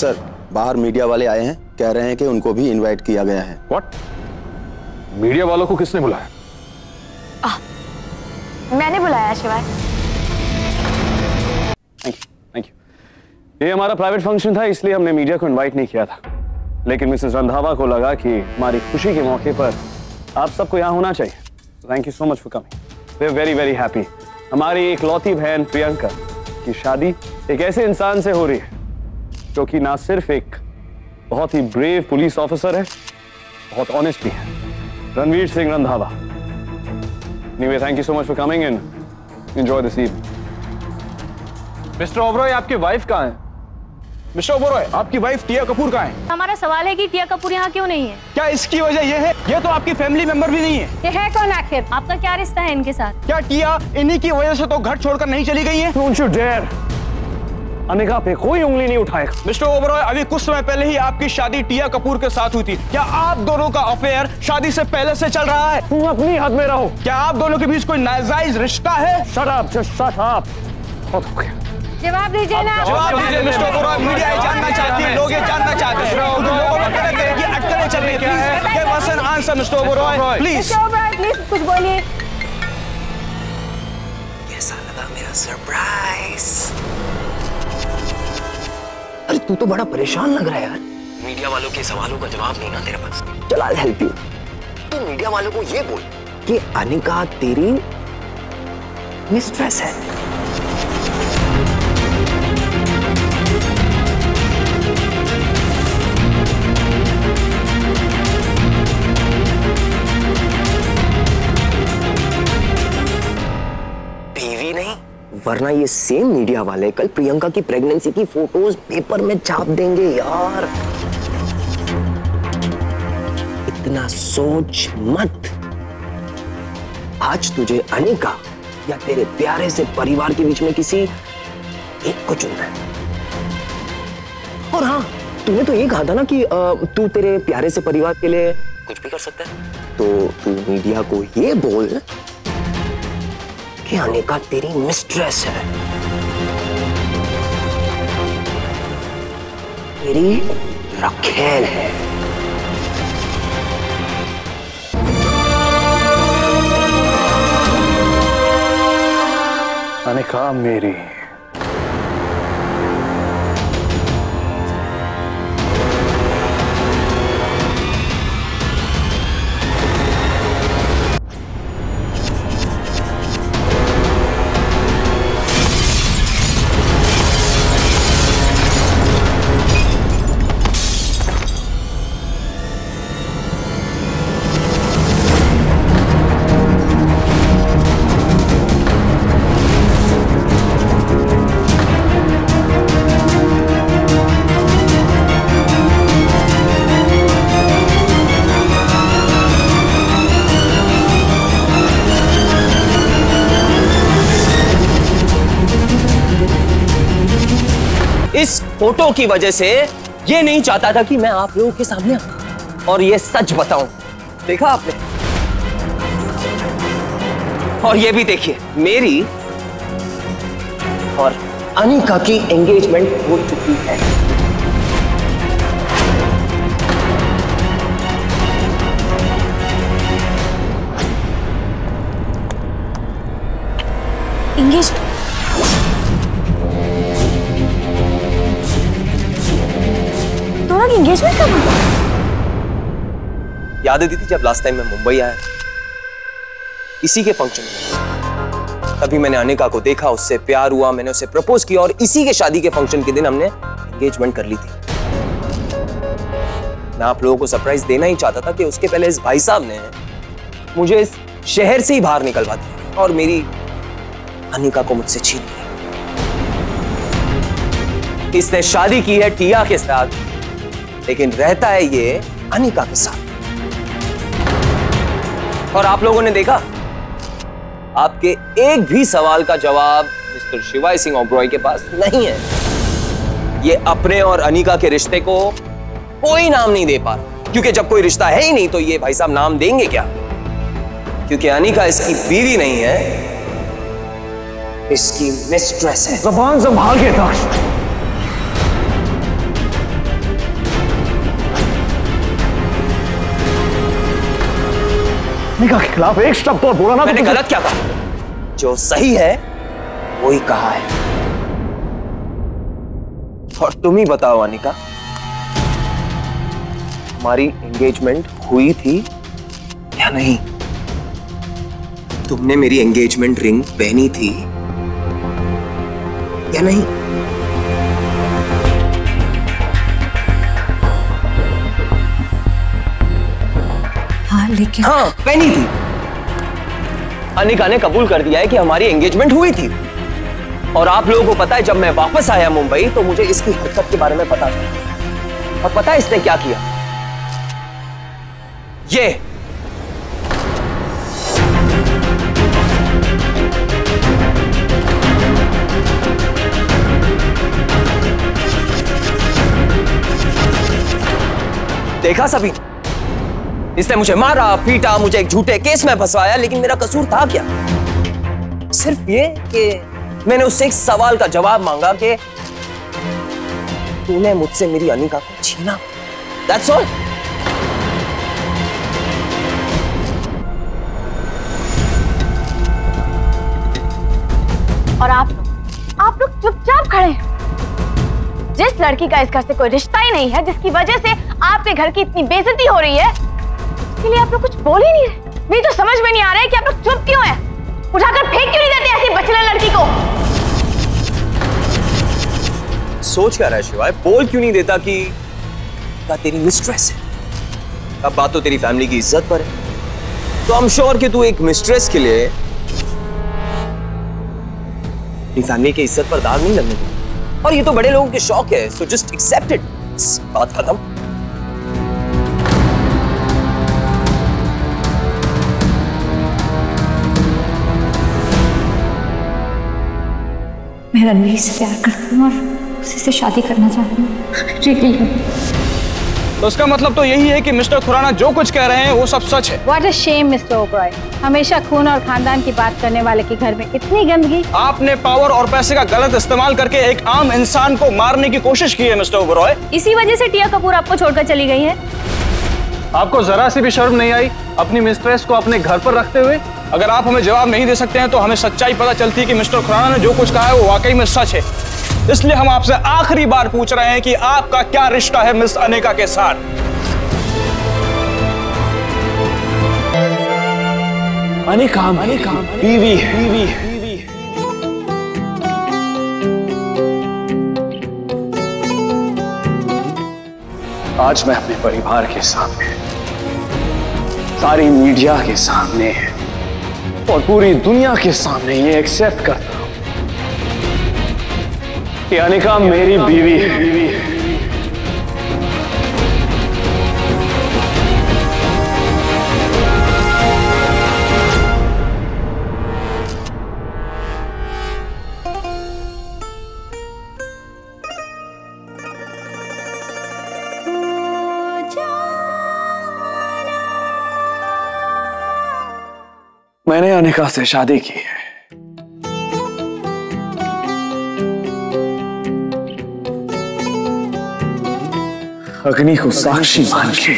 Sir, बाहर media वाले आए हैं, कह रहे हैं कि उनको भी इनवाइट किया गया है। व्हाट? मीडिया वालों को किसने बुलाया? मैंने बुलाया शिवाय। Thank you. ये हमारा प्राइवेट फंक्शन था, इसलिए हमने मीडिया को इनवाइट नहीं किया था। लेकिन मिसेस रंधावा को लगा कि हमारी खुशी के मौके पर आप सबको यहाँ होना चाहिए। Thank you so much for coming. We are very very happy. हमारी इकलौती बहन प्रियंका की शादी एक ऐसे इंसान से हो रही है जो कि ना सिर्फ एक बहुत ही ब्रेव पुलिस ऑफिसर है, बहुत ऑनेस्ट भी है, Ranveer Singh Randhawa. Anyway, thank you so much for coming and enjoy this evening. Mister Oberoi, आपकी वाइफ कहाँ है? मिस्टर ओबरॉय, आपकी वाइफ टिया कपूर कहाँ है? हमारा सवाल है कि टिया कपूर यहाँ क्यों नहीं है? क्या इसकी वजह ये है? ये तो आपकी फैमिली मेंबर भी नहीं है। ये है कौन आखिर? आपका क्या रिश्ता है इनके साथ? क्या टिया इन्हीं की वजह से तो घर छोड़कर नहीं चली गई है? Don't you dare! अनिका पे कोई उंगली नहीं उठाएगा। मिस्टर ओबरॉय, अभी कुछ समय पहले ही आपकी शादी टिया कपूर के साथ हुई थी। क्या आप दोनों का अफेयर शादी से पहले से चल रहा है? तुम अपनी हद में रहो। क्या आप दोनों के बीच कोई नाजायज रिश्ता है? Shut up, just shut up. बहुत हो गया। जवाब दीजिए ना। जवाब दीजिए मिस्टर ओबरॉय। मीडिया ये जानना चाहती है, लोग ये जानना चाहते हैं। लोगों को पता है कि अटकलें चल रही है। Give us an answer, mister Oberoi, please. Mister Oberoi, please कुछ बोलिए। कैसा लगा मेरा सरप्राइज? अरे तू तो बड़ा परेशान लग रहा है यार। मीडिया वालों के सवालों का जवाब नहीं ना तेरे पास। चल आई हेल्प यू। तू मीडिया वालों को ये बोल कि अनिका तेरी मिस्ट्रेस है। बीवी नहीं, वरना ये सेम मीडिया वाले कल प्रियंका की प्रेगनेंसी की फोटोज पेपर में छाप देंगे यार। इतना सोच मत। आज तुझे अनिका या तेरे प्यारे से परिवार के बीच में किसी एक को चुनना है। और हाँ, तूने तो ये कहा था ना कि तू तेरे प्यारे से परिवार के लिए कुछ भी कर सकता है। तो तू मीडिया को ये बोल कि अनिका तेरी मिस्ट्रेस है, तेरी रखेल है। अनिका मेरी। इस फोटो की वजह से ये नहीं चाहता था कि मैं आप लोगों के सामने आऊं और ये सच बताऊं। देखा आपने? और ये भी देखिए, मेरी और अनिका की एंगेजमेंट हो चुकी है। एंगेजमेंट? एंगेजमेंट कब हुआ? याद है दीदी, जब लास्ट टाइम मैं मुंबई आया इसी के फंक्शन में, तभी मैंने अनिका को देखा, उससे प्यार हुआ, मैंने उसे प्रपोज किया और इसी के शादी के फंक्शन के दिन हमने एंगेजमेंट कर ली थी। मैं आप लोगों को सरप्राइज देना ही चाहता था कि उसके पहले इस भाई साहब ने मुझे इस शहर से ही बाहर निकलवा दिया और मेरी अनिका को मुझसे छीन लिया। इसने शादी की है टिया के साथ, लेकिन रहता है ये अनिका के साथ। और आप लोगों ने देखा, आपके एक भी सवाल का जवाब मिस्टर शिवाय सिंह ओबरॉय के पास नहीं है। ये अपने और अनिका के रिश्ते को कोई नाम नहीं दे पा रहा, क्योंकि जब कोई रिश्ता है ही नहीं तो ये भाई साहब नाम देंगे क्या? क्योंकि अनिका इसकी बीवी नहीं है, इसकी मिस्ट्रेस है। ज़बान संभाल के दाश। अनिका के खिलाफ एक शब्द और बोला ना। मैंने गलत क्या कहा? जो सही है वही कहा है। और तुम ही बताओ अनिका, हमारी एंगेजमेंट हुई थी या नहीं? तुमने मेरी एंगेजमेंट रिंग पहनी थी या नहीं? हाँ लेकिन हाँ, पहनी थी। अनिका ने कबूल कर दिया है कि हमारी एंगेजमेंट हुई थी। और आप लोगों को पता है, जब मैं वापस आया मुंबई तो मुझे इसकी हरकत के बारे में पता चला। और पता है इसने क्या किया? ये देखा सभी, इसने मुझे मारा, पीटा, मुझे एक झूठे केस में फंसाया। लेकिन मेरा कसूर था क्या? सिर्फ ये कि मैंने उससे एक सवाल का जवाब मांगा कि तूने मुझसे मेरी अनिका को छीना। That's all। और आप लोग चुपचाप खड़े हैं। जिस लड़की का इस घर से कोई रिश्ता ही नहीं है, जिसकी वजह से आपके घर की इतनी बेइज्जती हो रही है, इसके लिए आप लोग कुछ बोल ही नहीं रहे। मुझे तो समझ में नहीं आ रहा है कि आप लोग चुप क्यों हैं? उठाकर फेंक क्यों नहीं देते ऐसी बचलन लड़की को? सोच क्या रहा है शिवाय? बोल क्यों नहीं देता कि तेरी मिस्ट्रेस है? अब बात तो तेरी फैमिली की इज्जत पर है। तो आई एम श्योर कि तू एक मिस्ट्रेस के लिए अपनी फैमिली की इज्जत पर दाग नहीं लगने देगा। और ये तो बड़े लोगों के शौक है, सो जस्ट एक्सेप्ट इट। बात खत्म। मैं रणवीर से प्यार करती हूँ और उसी से शादी करना चाहती हूँ। तो उसका मतलब तो यही है कि मिस्टर खुराना जो कुछ कह रहे हैं वो सब सच है। What a shame, mister Oberoi. हमेशा खून और खानदान की बात करने वाले के घर में इतनी गंदगी। आपने पावर और पैसे का गलत इस्तेमाल करके एक आम इंसान को मारने की कोशिश की है मिस्टर ओबरॉय। इसी वजह से टिया कपूर आपको छोड़कर चली गई है। आपको जरा सी भी शर्म नहीं आई अपनी मिस्ट्रेस को अपने घर पर रखते हुए? अगर आप हमें जवाब नहीं दे सकते हैं तो हमें सच्चाई पता चलती है कि मिस्टर खुराना ने जो कुछ कहा है वो वाकई में सच है। इसलिए हम आपसे आखिरी बार पूछ रहे हैं कि आपका क्या रिश्ता है मिस अनिका के साथ? अनिका बीवी आज मैं अपने परिवार के सामने, सारी मीडिया के सामने और पूरी दुनिया के सामने ये एक्सेप्ट करता हूं कि अनिका मेरी बीवी है। मैंने अनिका से शादी की है। अग्नि को साक्षी मान के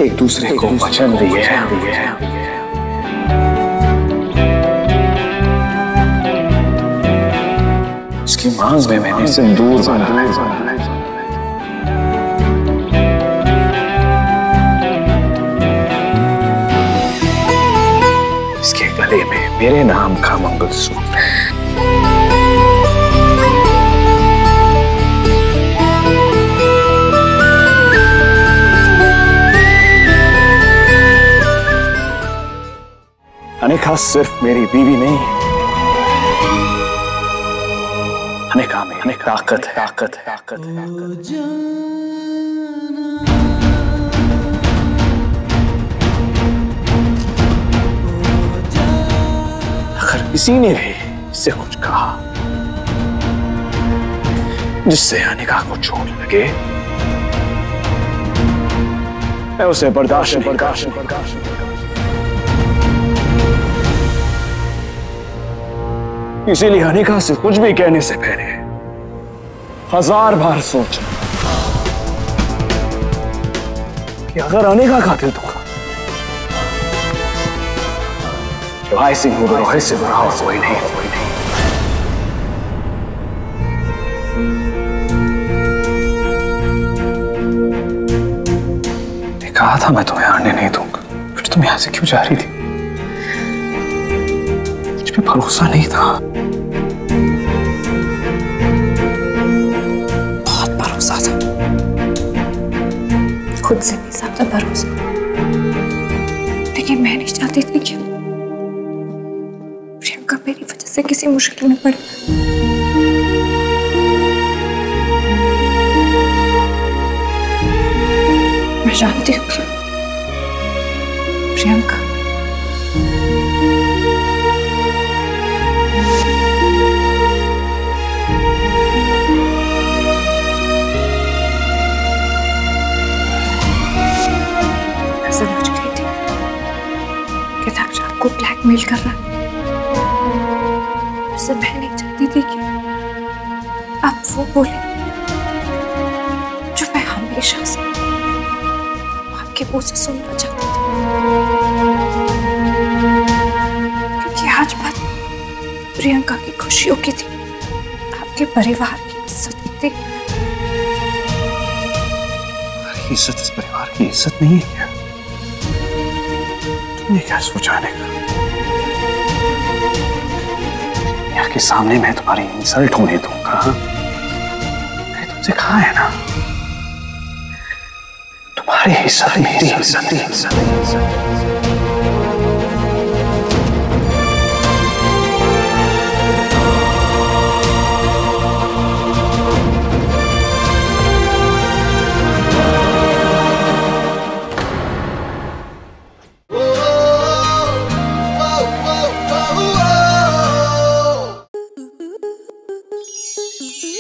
एक दूसरे को वचन दिए हैं। उसकी मांग में मैंने सिंदूर भरा। इसके गले में मेरे नाम का मंगलसूत्र है। अनिका सिर्फ मेरी बीवी नहीं है, अनिका में ताकत है। अगर किसी ने भी इससे कुछ कहा जिससे अनिका को चोट लगे, मैं उसे बर्दाश्त नहीं। इसीलिए अनिका से कुछ भी कहने से पहले 1000 बार सोचा कि अगर अनेका कातिल तो शिवाय सिंह रोहित से बुरा और कोई नहीं। कहा था मैं तुम्हें आने नहीं दूंगा, फिर तुम यहां से क्यों जा रही थी? मुझ पे भरोसा नहीं था। बहुत भरोसा था, खुद से भी ज्यादा भरोसा। लेकिन मैं नहीं चाहती थी कि प्रियंका मेरी वजह से किसी मुश्किल में पड़े। मैं जानती हूँ कि प्रियंका मैं समझ गई थी कि दक्ष आपको ब्लैकमेल कर रहा है। उससे मैं नहीं चाहती थी कि आप वो बोले जो मैं हमेशा से आपके मुंह से सुनना चाहती थी। क्योंकि आज बात प्रियंका की खुशियों की थी, आपके परिवार की इज्जत की थी। हमारी इज्जत इस परिवार की इज्जत नहीं है क्या? तुमने क्या सोचाने का? दुनिया के सामने मैं तुम्हारी इंसल्ट होने दूंगा? मैंने तुमसे कहा है ना, तुम्हारी इज्जत मेरी इज्जत है।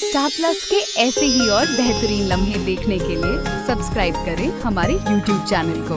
स्टार प्लस के ऐसे ही और बेहतरीन लम्हे देखने के लिए सब्सक्राइब करें हमारे YouTube चैनल को।